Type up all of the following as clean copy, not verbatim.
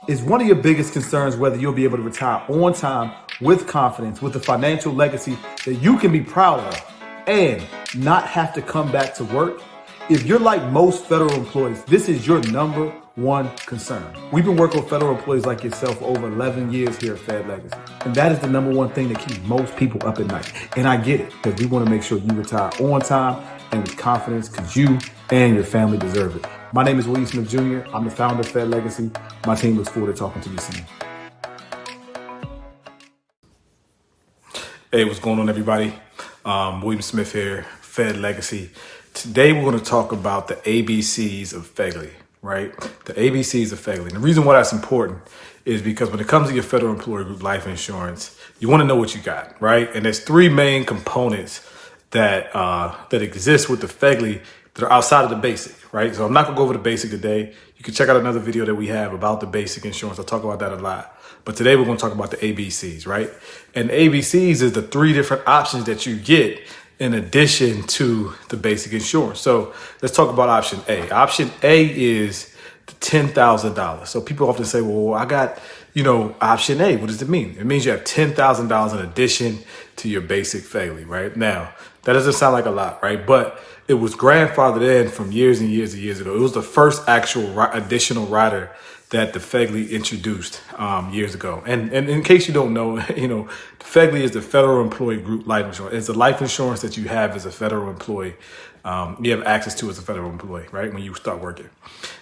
Is one of your biggest concerns whether you'll be able to retire on time with confidence, with a financial legacy that you can be proud of, and not have to come back to work? If you're like most federal employees, this is your number one concern. We've been working with federal employees like yourself for over 11 years here at Fed Legacy. And that is the number one thing that keeps most people up at night. And I get it, because we want to make sure you retire on time and with confidence, because you and your family deserve it. My name is William Smith Jr. I'm the founder of Fed Legacy. My team looks forward to talking to you soon. Hey, what's going on, everybody? William Smith here, Fed Legacy. Today, we're going to talk about the ABCs of FEGLI, right? The ABCs of FEGLI. And the reason why that's important is because when it comes to your federal employee group life insurance, you want to know what you got, right? And there's three main components that exist with the FEGLI that are outside of the basic, right? So I'm not going to go over the basic today. You can check out another video that we have about the basic insurance. I'll talk about that a lot. But today we're going to talk about the ABCs, right? And the ABCs is the three different options that you get in addition to the basic insurance. So let's talk about option A. Option A is the $10,000. So people often say, well, I got, option A. What does it mean? It means you have $10,000 in addition to your basic FEGLI, right? Now, that doesn't sound like a lot, right? But it was grandfathered in from years and years and years ago. It was the first actual additional rider that the FEGLI introduced years ago. And in case you don't know, the FEGLI is the Federal Employee Group Life Insurance. It's the life insurance that you have as a federal employee. You have access to as a federal employee, right? When you start working.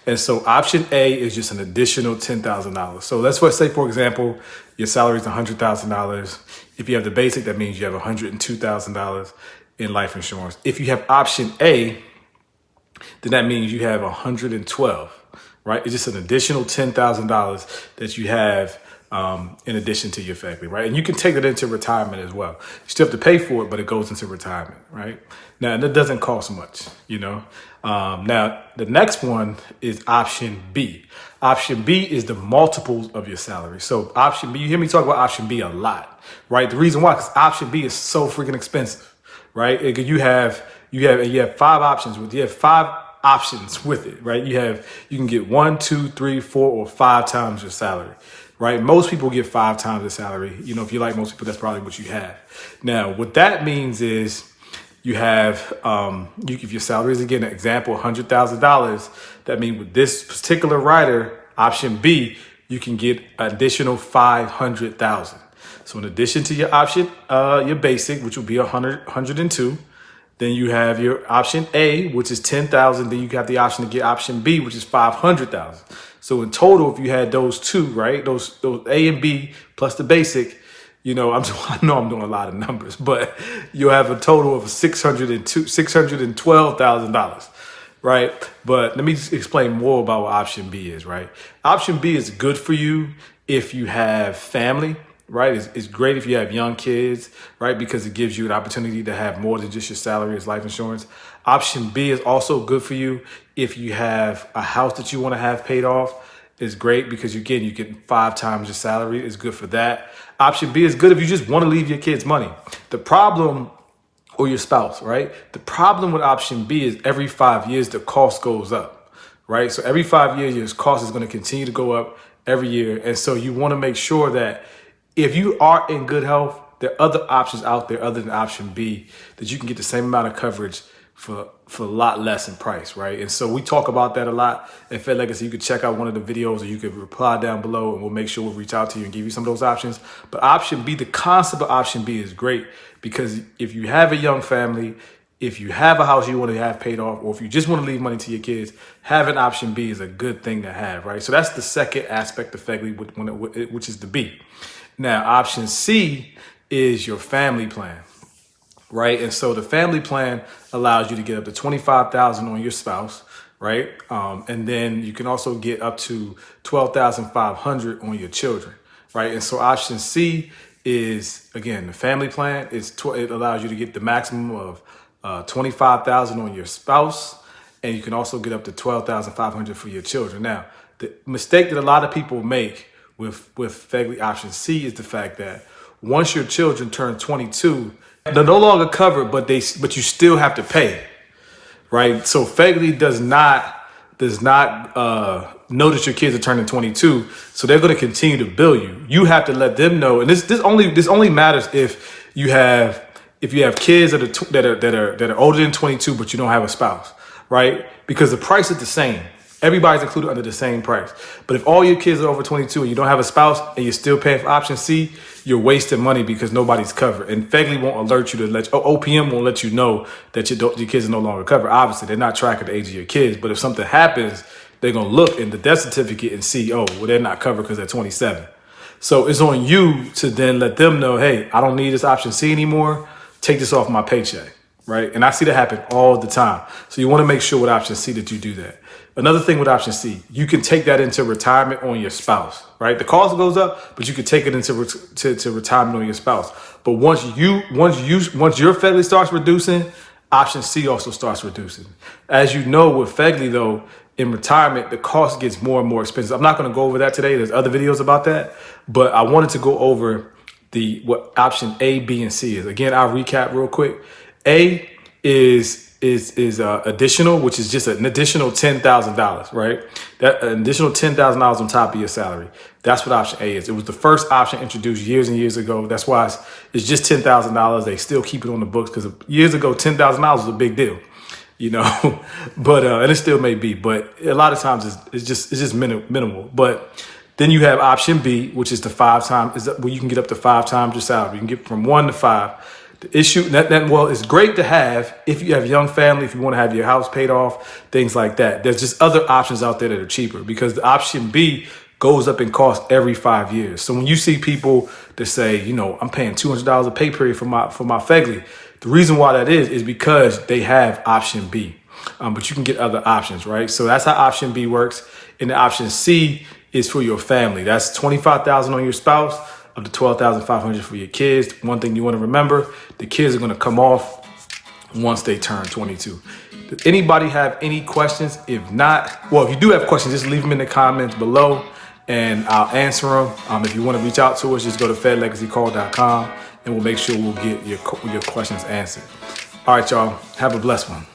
And so option A is just an additional $10,000. So let's say, for example, your salary is $100,000. If you have the basic, that means you have $102,000 in life insurance. If you have option A, then that means you have 112, right? It's just an additional $10,000 that you have in addition to your FEGLI, right? And you can take it into retirement as well. You still have to pay for it, but it goes into retirement, right? Now, that doesn't cost much, Now, the next one is option B. Option B is the multiples of your salary. So option B, you hear me talk about option B a lot, right? The reason why, because option B is so freaking expensive, right? You have five options with it, right? You can get 1, 2, 3, 4, or 5 times your salary, right? Most people get 5 times the salary. If you like most people, that's probably what you have. Now, what that means is you have, if your salary is, again, an example, $100,000, that means with this particular rider, option B, you can get additional $500,000. So in addition to your option, your basic, which will be 102, then you have your option A, which is 10,000. Then you have the option to get option B, which is 500,000. So in total, if you had those two, right, those A and B plus the basic, I know I'm doing a lot of numbers, but you'll have a total of $612,000, right? But let me just explain more about what option B is, right? Option B is good for you if you have family. Right. It's great if you have young kids, right? Because it gives you an opportunity to have more than just your salary as life insurance. Option B is also good for you if you have a house that you want to have paid off. It's great because you get 5 times your salary. It's good for that. Option B is good if you just want to leave your kids money. The problem, or your spouse, right? The problem with option B is every 5 years, the cost goes up, right? So every 5 years, your cost is going to continue to go up every year. And so you want to make sure that if you are in good health, there are other options out there other than option B that you can get the same amount of coverage for a lot less in price, right? And so we talk about that a lot at Fed Legacy. You can check out one of the videos, or you can reply down below, and we'll make sure we'll reach out to you and give you some of those options. But option B, the concept of option B is great because if you have a young family, if you have a house you want to have paid off, or if you just want to leave money to your kids, having option B is a good thing to have, right? So that's the second aspect of FEGLI, which is the B. Now, option C is your family plan, right? And so the family plan allows you to get up to $25,000 on your spouse, right? And then you can also get up to $12,500 on your children, right? And so option C is, again, the family plan. It allows you to get the maximum of $25,000 on your spouse, and you can also get up to $12,500 for your children. Now, the mistake that a lot of people make with FEGLI option C is the fact that once your children turn 22, they're no longer covered, but you still have to pay, right? So FEGLI does not know that your kids are turning 22, so they're going to continue to bill you. You have to let them know, and this only matters if you have kids that are older than 22, but you don't have a spouse, right? Because the price is the same. Everybody's included under the same price. But if all your kids are over 22 and you don't have a spouse and you're still paying for option C, you're wasting money because nobody's covered. And FEGLI won't alert you OPM won't let you know that your kids are no longer covered. Obviously, they're not tracking the age of your kids. But if something happens, they're going to look in the death certificate and see, oh, well, they're not covered because they're 27. So it's on you to then let them know, hey, I don't need this option C anymore. Take this off my paycheck, right? And I see that happen all the time. So you want to make sure with option C that you do that. Another thing with option C, you can take that into retirement on your spouse, right? The cost goes up, but you can take it into retirement on your spouse. But once your FEGLI starts reducing, option C also starts reducing. As you know, with FEGLI though, in retirement, the cost gets more and more expensive. I'm not going to go over that today. There's other videos about that, but I wanted to go over what option A, B, and C is. Again, I'll recap real quick. A is additional, which is just an additional $10,000, right? That an additional $10,000 on top of your salary. That's what option A is. It was the first option introduced years and years ago. That's why it's just $10,000. They still keep it on the books because years ago, $10,000 was a big deal, you know. But and it still may be, but a lot of times it's just minimal. But then you have option B, which is the 5 times, where you can get up to 5 times your salary. You can get from 1 to 5. The issue well, it's great to have if you have a young family, if you want to have your house paid off, things like that. There's just other options out there that are cheaper because the option B goes up in cost every 5 years. So when you see people that say, you know, I'm paying $200 a pay period for my FEGLI, the reason why that is because they have option B. But you can get other options, right? So that's how option B works. And the option C is for your family. That's $25,000 on your spouse, up to $12,500 for your kids. One thing you want to remember, the kids are going to come off once they turn 22. Does anybody have any questions? If not, well, if you do have questions, just leave them in the comments below and I'll answer them. If you want to reach out to us, just go to fedlegacycall.com and we'll make sure we'll get your questions answered. All right, y'all, have a blessed one.